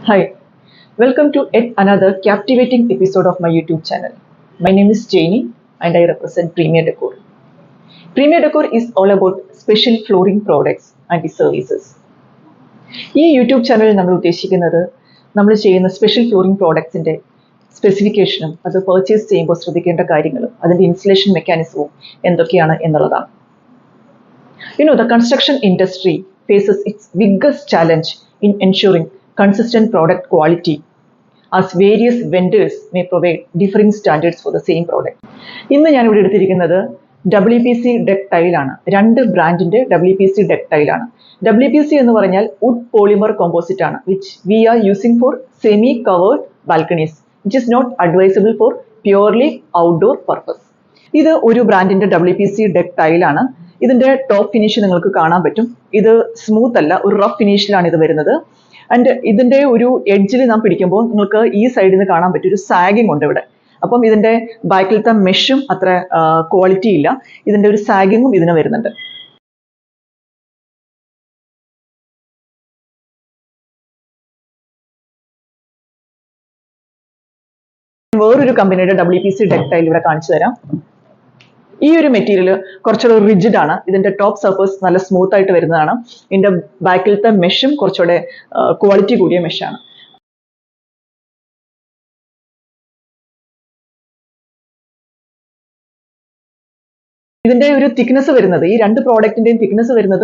Hi, welcome to yet another captivating episode of my YouTube channel. My name is Janie and I represent Premier Decor. Premier Decor is all about special flooring products and services. ഈ YouTube ചാനലിൽ നമ്മൾ ഉദ്ദേശിക്കുന്നത് നമ്മൾ ചെയ്യുന്ന special flooring പ്രോഡക്ട്സിൻ്റെ സ്പെസിഫിക്കേഷനും അത് purchase ചെയ്യുമ്പോൾ ശ്രദ്ധിക്കേണ്ട കാര്യങ്ങളും അതിൻ്റെ ഇൻസ്റ്റലേഷൻ മെക്കാനിസവും എന്തൊക്കെയാണ് എന്നുള്ളതാണ്. The construction industry faces its biggest challenge in ensuring consistent product quality as various vendors may provide differing standards for the same product. ഇന്ന് ഞാൻ ഇവിടെ എടുത്തിരിക്കുന്നത് WPC ഡെക്ക് ടൈലാണ്. രണ്ട് ബ്രാൻഡിൻ്റെ WPC ഡെക്ക് ടൈലാണ്. WPC എന്ന് പറഞ്ഞാൽ വുഡ് പോളിമർ കോമ്പോസിറ്റ് ആണ്, which we are using for semi covered balconies, which is not advisable for purely outdoor purpose. ഇത് ഒരു ബ്രാൻഡിൻ്റെ WPC ഡെക്ക് ടൈലാണ്. ഇതിൻ്റെ ടോപ്പ് ഫിനിഷ് നിങ്ങൾക്ക് കാണാൻ പറ്റും. ഇത് സ്മൂത്ത് അല്ല, ഒരു റഫ് ഫിനിഷിലാണ് ഇത് വരുന്നത്. ആൻഡ് ഇതിൻ്റെ ഒരു എഡ്ജിൽ നാം പിടിക്കുമ്പോൾ നിങ്ങൾക്ക് ഈ സൈഡിൽ നിന്ന് കാണാൻ പറ്റും ഒരു സാഗിങ് ഉണ്ട് ഇവിടെ. അപ്പം ഇതിൻ്റെ ബാക്കിലത്തെ മെഷും അത്ര ക്വാളിറ്റി ഇല്ല, ഇതിൻ്റെ ഒരു സാഗിങ്ങും ഇതിന് വരുന്നുണ്ട്. വേറൊരു കമ്പനിയുടെ WPC ഡെക്ക് ടൈൽ ഇവിടെ കാണിച്ചു തരാം. ഈ ഒരു മെറ്റീരിയൽ കുറച്ചുകൂടെ റിജിഡ് ആണ്. ഇതിന്റെ ടോപ്പ് സർഫേസ് നല്ല സ്മൂത്ത് ആയിട്ട് വരുന്നതാണ്. ഇതിന്റെ ബാക്കിലത്തെ മെഷും കുറച്ചുകൂടെ ക്വാളിറ്റി കൂടിയ മെഷാണ്. ഇതിന്റെ ഒരു തിക്നെസ് വരുന്നത്, ഈ രണ്ട് പ്രോഡക്റ്റിന്റെയും തിക്നെസ് വരുന്നത്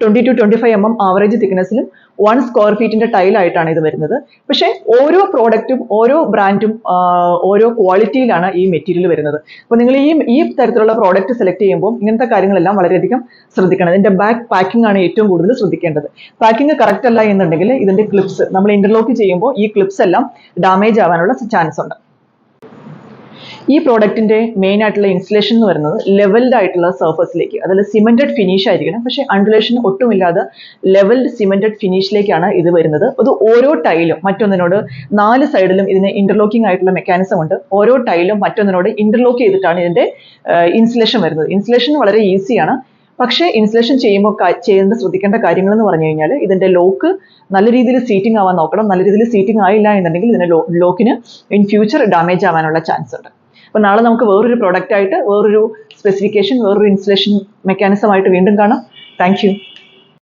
20 to 25 mm ആവറേജ് തിക്നെസ്സിലും 1 സ്ക്വയർ ഫീറ്റിന്റെ ടൈലായിട്ടാണ് ഇത് വരുന്നത്. പക്ഷേ ഓരോ പ്രോഡക്റ്റും ഓരോ ബ്രാൻഡും ഓരോ ക്വാളിറ്റിയിലാണ് ഈ മെറ്റീരിയൽ വരുന്നത്. അപ്പോൾ നിങ്ങൾ ഈ തരത്തിലുള്ള പ്രോഡക്റ്റ് സെലക്ട് ചെയ്യുമ്പോൾ ഇങ്ങനത്തെ കാര്യങ്ങളെല്ലാം വളരെയധികം ശ്രദ്ധിക്കണം. ഇതിന്റെ ബാക്ക് പാക്കിംഗ് ആണ് ഏറ്റവും കൂടുതൽ ശ്രദ്ധിക്കേണ്ടത്. പാക്കിംഗ് കറക്റ്റ് അല്ല എന്നുണ്ടെങ്കിൽ ഇതിന്റെ ക്ലിപ്സ് നമ്മൾ ഇന്റർലോക്ക് ചെയ്യുമ്പോൾ ഈ ക്ലിപ്സ് എല്ലാം ഡാമേജ് ആവാനുള്ള ചാൻസ് ഉണ്ട്. ഈ പ്രോഡക്റ്റിന്റെ മെയിൻ ആയിട്ടുള്ള ഇൻസ്റ്റലേഷൻ എന്ന് പറയുന്നത് ലെവൽഡ് ആയിട്ടുള്ള സർഫസിലേക്ക്, അതായത് സിമെന്റഡ് ഫിനിഷ് ആയിരിക്കണം. പക്ഷേ അൺഡുലേഷൻ ഒട്ടുമില്ലാതെ ലെവൽഡ് സിമെന്റഡ് ഫിനിഷിലേക്കാണ് ഇത് വരുന്നത്. അത് ഓരോ ടൈലും മറ്റൊന്നിനോട് 4 സൈഡിലും ഇതിന് ഇന്റർലോക്കിംഗ് ആയിട്ടുള്ള മെക്കാനിസം ഉണ്ട്. ഓരോ ടൈലും മറ്റൊന്നിനോട് ഇന്റർലോക്ക് ചെയ്തിട്ടാണ് ഇതിന്റെ ഇൻസ്റ്റലേഷൻ വരുന്നത്. ഇൻസ്റ്റലേഷൻ വളരെ ഈസിയാണ്. പക്ഷേ ഇൻസ്റ്റലേഷൻ ചെയ്യുമ്പോൾ ശ്രദ്ധിക്കേണ്ട കാര്യങ്ങൾ എന്ന് പറഞ്ഞു കഴിഞ്ഞാൽ ഇതിന്റെ ലോക്ക് നല്ല രീതിയിൽ സീറ്റിംഗ് ആവാൻ നോക്കണം. നല്ല രീതിയിൽ സീറ്റിംഗ് ആയില്ല എന്നുണ്ടെങ്കിൽ ഇതിന്റെ ലോക്കിന് ഇൻ ഫ്യൂച്ചർ ഡാമേജ് ആവാനുള്ള ചാൻസ് ഉണ്ട്. അപ്പോൾ നാളെ നമുക്ക് വേറൊരു പ്രോഡക്റ്റ് ആയിട്ട് വേറൊരു സ്പെസിഫിക്കേഷൻ വേറൊരു ഇൻസ്റ്റലേഷൻ മെക്കാനിസം ആയിട്ട് വീണ്ടും കാണാം. Thank you.